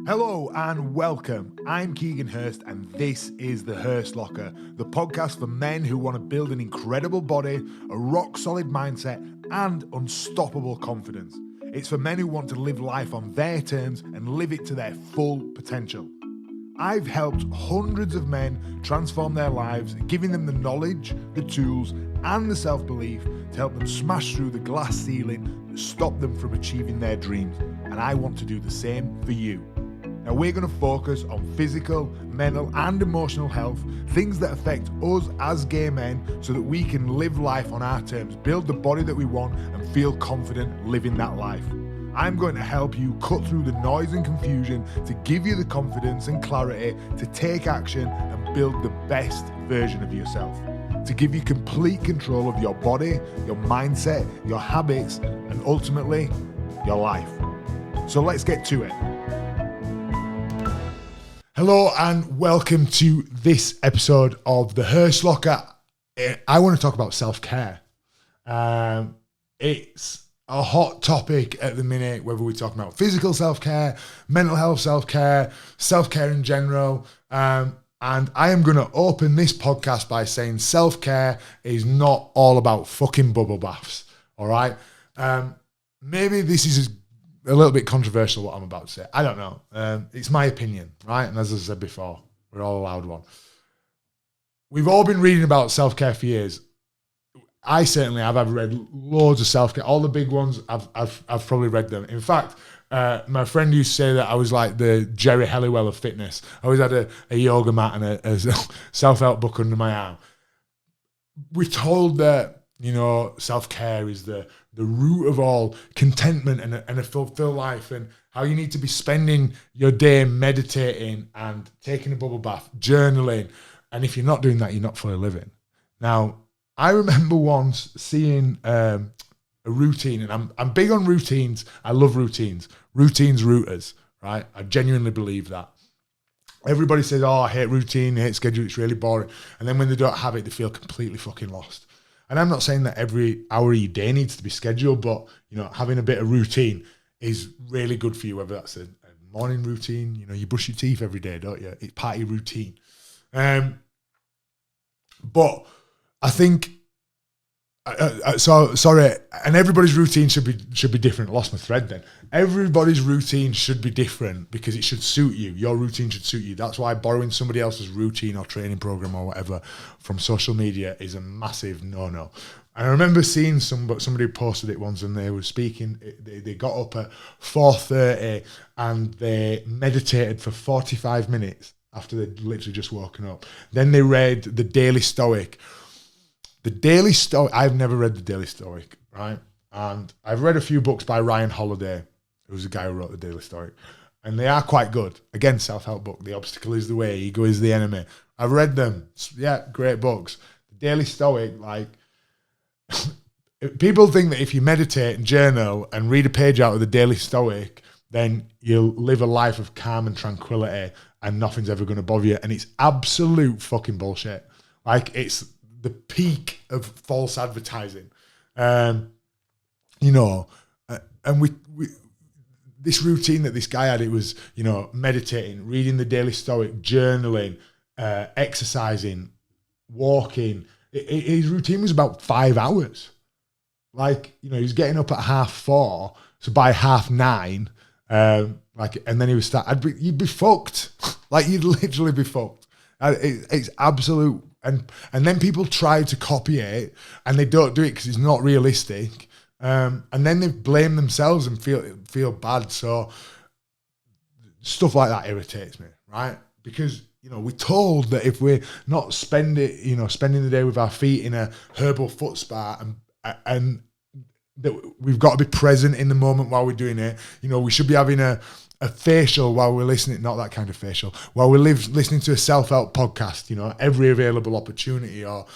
Hello and welcome. I'm Keegan Hirst and this is the Hirst Locker, the podcast for men who want to build an incredible body, a rock-solid mindset and unstoppable confidence. It's for men who want to live life on their terms and live it to their full potential. I've helped hundreds of men transform their lives, giving them the knowledge, the tools and the self-belief to help them smash through the glass ceiling that stopped them from achieving their dreams. And I want to do the same for you. Now we're going to focus on physical, mental and emotional health, things that affect us as gay men so that we can live life on our terms, build the body that we want and feel confident living that life. I'm going to help you cut through the noise and confusion to give you the confidence and clarity to take action and build the best version of yourself, to give you complete control of your body, your mindset, your habits and ultimately your life. So let's get to it. Hello and welcome to this episode of the Hirst Locker. I want to talk about self-care. It's a hot topic at the minute, whether we're talking about physical self-care, mental health self-care, self-care in general. And I am going to open this podcast by saying self-care is not all about fucking bubble baths. All right. Maybe this is a little bit controversial what I'm about to say. I don't know. It's my opinion, right? And as I said before, we're all allowed one. We've all been reading about self-care for years. I certainly have. I've read loads of self-care. All the big ones, I've probably read them. In fact, my friend used to say that I was like the Jerry Halliwell of fitness. I always had a yoga mat and a self-help book under my arm. We're told that, self-care is the root of all contentment and a fulfilled life, and how you need to be spending your day meditating and taking a bubble bath, journaling. And if you're not doing that, you're not fully living. Now, I remember once seeing a routine, and I'm big on routines. I love routines. Routines root us, right? I genuinely believe that. Everybody says, I hate routine, I hate schedule, it's really boring. And then when they don't have it, they feel completely fucking lost. And I'm not saying that every hour of your day needs to be scheduled, but, having a bit of routine is really good for you, whether that's a morning routine. You brush your teeth every day, don't you? It's part of your routine. But I think, sorry, and everybody's routine should be different. I lost my thread then. Everybody's routine should be different because it should suit you. Your routine should suit you. That's why borrowing somebody else's routine or training program or whatever from social media is a massive no-no. And I remember seeing somebody posted it once, and they were speaking. They got up at 4:30 and they meditated for 45 minutes after they'd literally just woken up. Then they read the Daily Stoic. The Daily Stoic, I've never read the Daily Stoic, right? And I've read a few books by Ryan Holiday, who's the guy who wrote the Daily Stoic. And they are quite good. Again, self-help book. The obstacle is the way, ego is the enemy. I've read them. Yeah, great books. The Daily Stoic, people think that if you meditate and journal and read a page out of the Daily Stoic, then you'll live a life of calm and tranquility and nothing's ever going to bother you. And it's absolute fucking bullshit. It's the peak of false advertising. And we this routine that this guy had, it was, meditating, reading the Daily Stoic, journaling, exercising, walking. His routine was about 5 hours. He was getting up at 4:30, so by 9:30, and then he would start. You'd be fucked. You'd literally be fucked. It's absolute. And then people try to copy it, and they don't do it because it's not realistic. And then they blame themselves and feel bad. So stuff like that irritates me, right? Because we're told that if we're not spending the day with our feet in a herbal foot spa, and that we've got to be present in the moment while we're doing it. We should be having a facial while we're listening, not that kind of facial, while we're listening to a self-help podcast, every available opportunity, or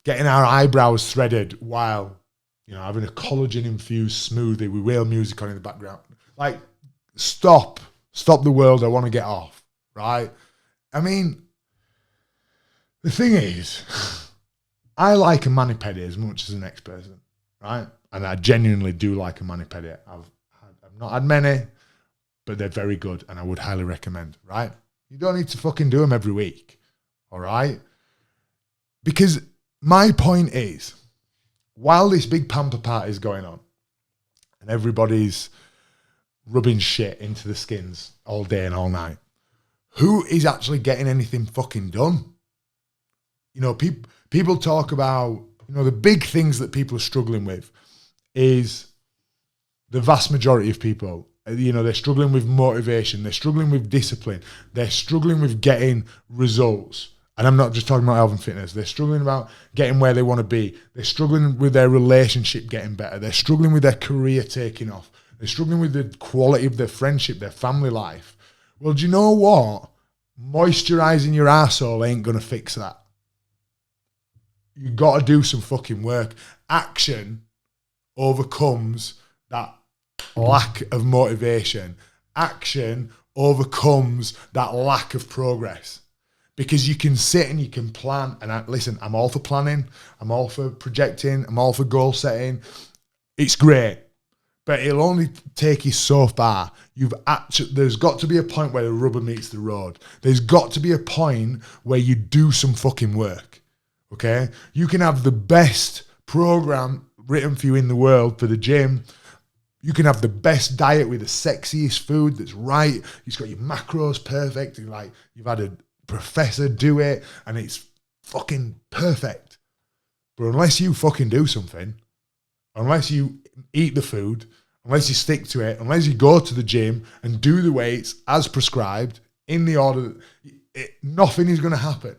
getting our eyebrows threaded while, having a collagen-infused smoothie with whale music on in the background. Stop the world, I want to get off, right? I mean, the thing is, I like a mani-pedi as much as the next person, right? And I genuinely do like a mani-pedi. I've not had many, but they're very good and I would highly recommend, right? You don't need to fucking do them every week, all right? Because my point is, while this big pamper party is going on and everybody's rubbing shit into the skins all day and all night, who is actually getting anything fucking done? You know, people talk about, you know, the big things that people are struggling with is the vast majority of people, you know, they're struggling with motivation, they're struggling with discipline, they're struggling with getting results. And I'm not just talking about health and fitness. They're struggling about getting where they want to be. They're struggling with their relationship getting better. They're struggling with their career taking off. They're struggling with the quality of their friendship, their family life. Well, do you know what? Moisturizing your arsehole ain't going to fix that. You got to do some fucking work. Action overcomes that lack of motivation. Action overcomes that lack of progress. Because you can sit and you can plan. And listen, I'm all for planning. I'm all for projecting. I'm all for goal setting. It's great. But it'll only take you so far. There's got to be a point where the rubber meets the road. There's got to be a point where you do some fucking work. Okay? You can have the best program written for you in the world for the gym. You can have the best diet with the sexiest food that's right. You've got your macros perfect. And like you've had a professor do it and it's fucking perfect. But unless you fucking do something, unless you eat the food, unless you stick to it, unless you go to the gym and do the weights as prescribed in the order, nothing is going to happen.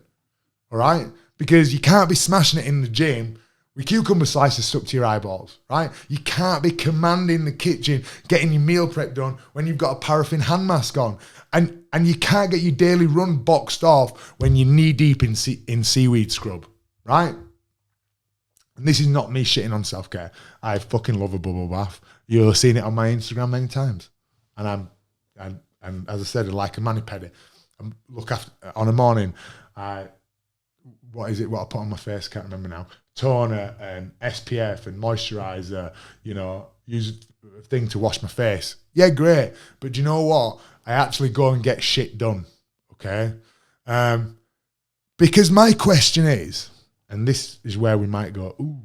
All right? Because you can't be smashing it in the gym with cucumber slices stuck to your eyeballs, right? You can't be commanding the kitchen, getting your meal prep done when you've got a paraffin hand mask on. And you can't get your daily run boxed off when you're knee deep in seaweed scrub, right? And this is not me shitting on self-care. I fucking love a bubble bath. You'll have seen it on my Instagram many times. And I'm as I said, like a mani-pedi. Look after, on a morning, what is it, what I put on my face? Can't remember now. Toner and SPF and moisturizer, you know, use a thing to wash my face. Yeah, great. But do you know what? I actually go and get shit done, okay? Because my question is, and this is where we might go, ooh,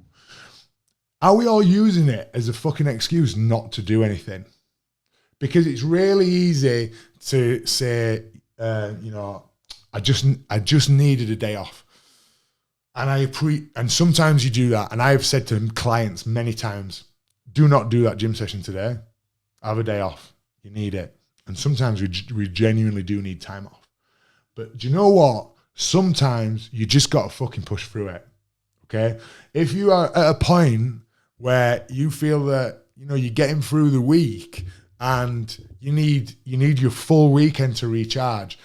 are we all using it as a fucking excuse not to do anything? Because it's really easy to say, you know, I just needed a day off. And sometimes you do that. And I've said to clients many times, do not do that gym session today. Have a day off. You need it. And sometimes we genuinely do need time off. But do you know what? Sometimes you just got to fucking push through it. Okay? If you are at a point where you feel that, you know, you're getting through the week and you need your full weekend to recharge,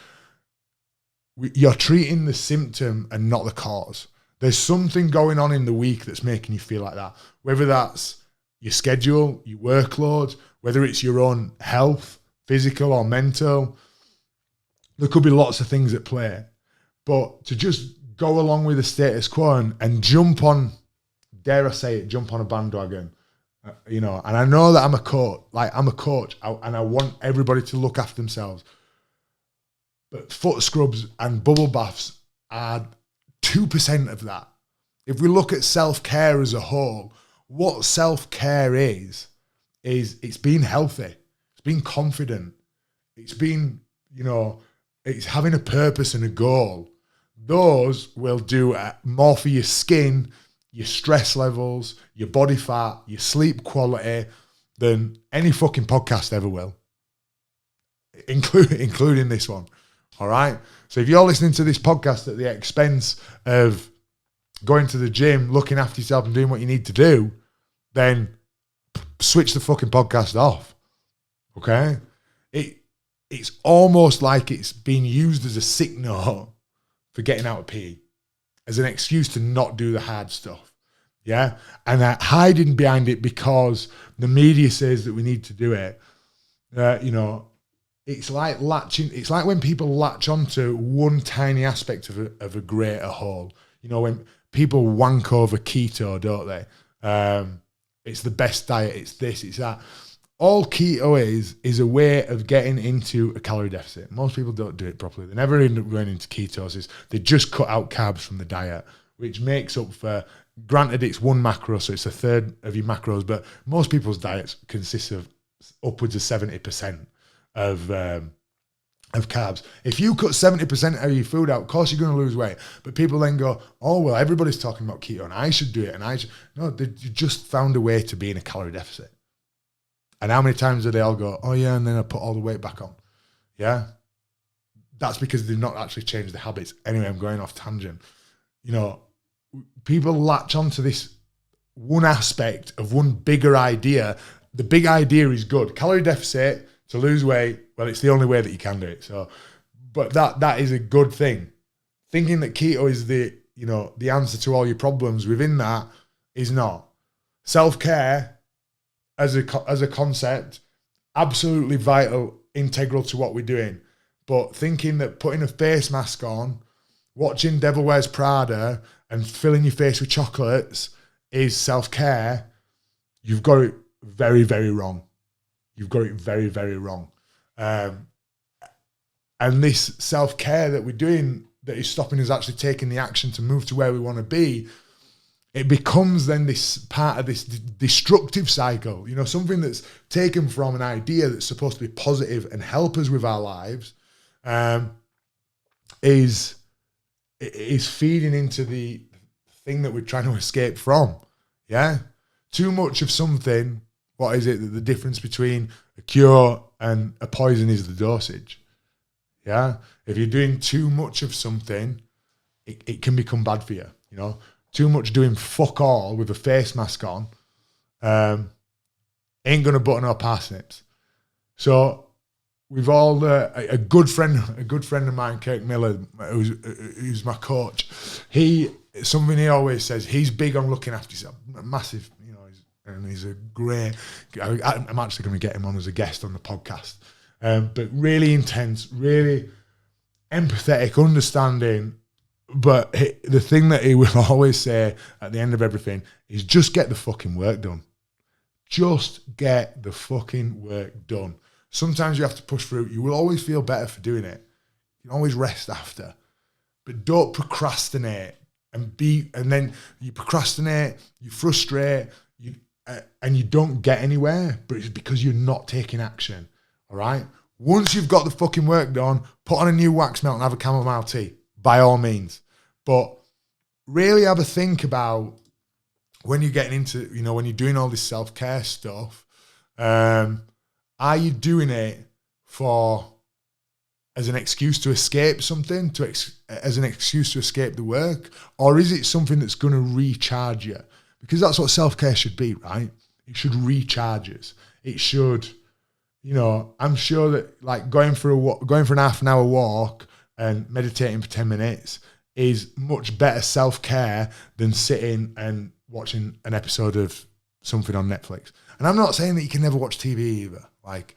you're treating the symptom and not the cause. There's something going on in the week that's making you feel like that. Whether that's your schedule, your workload, whether it's your own health, physical or mental. There could be lots of things at play. But to just go along with the status quo and jump on, dare I say it, jump on a bandwagon, you know, and I know that I'm a coach, and I want everybody to look after themselves. But foot scrubs and bubble baths are 2% of that. If we look at self-care as a whole, what self-care is it's being healthy. It's being confident. It's being, you know, it's having a purpose and a goal. Those will do more for your skin, your stress levels, your body fat, your sleep quality than any fucking podcast ever will, including this one. All right? So if you're listening to this podcast at the expense of going to the gym, looking after yourself and doing what you need to do, then switch the fucking podcast off. Okay? It's almost like it's being used as a sick note for getting out of PE, as an excuse to not do the hard stuff. Yeah? And hiding behind it because the media says that we need to do it. You know, it's like when people latch onto one tiny aspect of a greater whole. You know, when people wank over keto, don't they? It's the best diet, it's this, it's that. all keto is a way of getting into a calorie deficit. Most people don't do it properly. They never end up going into ketosis. They just cut out carbs from the diet, which makes up for, granted it's one macro, so it's a third of your macros, but most people's diets consist of upwards of 70% of carbs. If you cut 70% of your food out, of course you're going to lose weight. But people then go, oh, well, everybody's talking about keto and I should do it. No, they just found a way to be in a calorie deficit. And how many times do they all go, oh yeah, and then I put all the weight back on? Yeah. That's because they've not actually changed the habits. Anyway, I'm going off tangent. You know, people latch onto this one aspect of one bigger idea. The big idea is good. Calorie deficit, to lose weight, well, it's the only way that you can do it. So, but that is a good thing. Thinking that keto is the answer to all your problems within that is not. Self-care as a concept, absolutely vital, integral to what we're doing. But thinking that putting a face mask on, watching Devil Wears Prada and filling your face with chocolates is self-care, you've got it very, very wrong. You've got it very, very wrong. And this self-care that we're doing that is stopping us actually taking the action to move to where we want to be, it becomes then this part of this destructive cycle, something that's taken from an idea that's supposed to be positive and help us with our lives, is feeding into the thing that we're trying to escape from. Yeah. Too much of something. What is it? The difference between a cure and a poison is the dosage. Yeah. If you're doing too much of something, it can become bad for you. Too much doing fuck all with a face mask on ain't going to butter no parsnips. So we've all a good friend of mine, Kirk Miller, who's my coach. Something he always says. He's big on looking after himself. Massive, and he's a great. I'm actually going to get him on as a guest on the podcast. But really intense, really empathetic, understanding. But the thing that he will always say at the end of everything is just get the fucking work done. Just get the fucking work done. Sometimes you have to push through. You will always feel better for doing it. You can always rest after. But don't procrastinate and then you procrastinate, you frustrate, and you don't get anywhere, but it's because you're not taking action. All right? Once you've got the fucking work done, put on a new wax melt and have a chamomile tea. By all means. But really have a think about when you're getting into, when you're doing all this self-care stuff, are you doing it as an excuse to escape something, as an excuse to escape the work? Or is it something that's going to recharge you? Because that's what self-care should be, right? It should recharge us. It should, I'm sure that like going for an half an hour walk and meditating for 10 minutes is much better self-care than sitting and watching an episode of something on Netflix. And I'm not saying that you can never watch TV either. Like,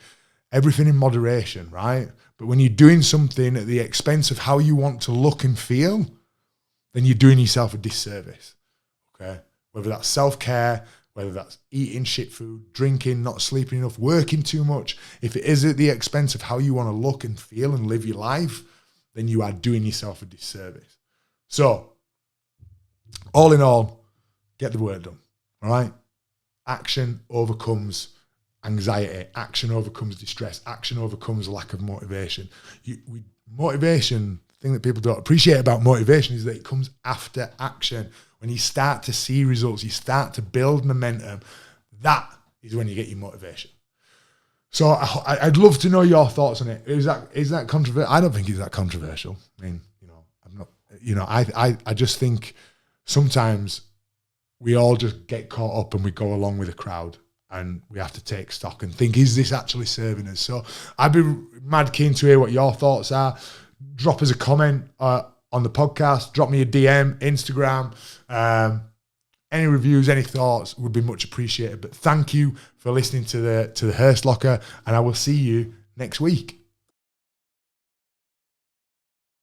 everything in moderation, right? But when you're doing something at the expense of how you want to look and feel, then you're doing yourself a disservice, okay? Whether that's self-care, whether that's eating shit food, drinking, not sleeping enough, working too much, if it is at the expense of how you want to look and feel and live your life, then you are doing yourself a disservice. So, all in all, get the work done, all right? Action overcomes anxiety. Action overcomes distress. Action overcomes lack of motivation. Motivation, the thing that people don't appreciate about motivation is that it comes after action. When you start to see results, you start to build momentum, that is when you get your motivation. So I'd love to know your thoughts on it. Is that controversial? I don't think it's that controversial. I mean, I'm not, I just think sometimes we all just get caught up and we go along with the crowd and we have to take stock and think, is this actually serving us? So I'd be mad keen to hear what your thoughts are. Drop us a comment on the podcast. Drop me a DM, Instagram. Any reviews, any thoughts would be much appreciated. But thank you for listening to the Hirst Locker, and I will see you next week.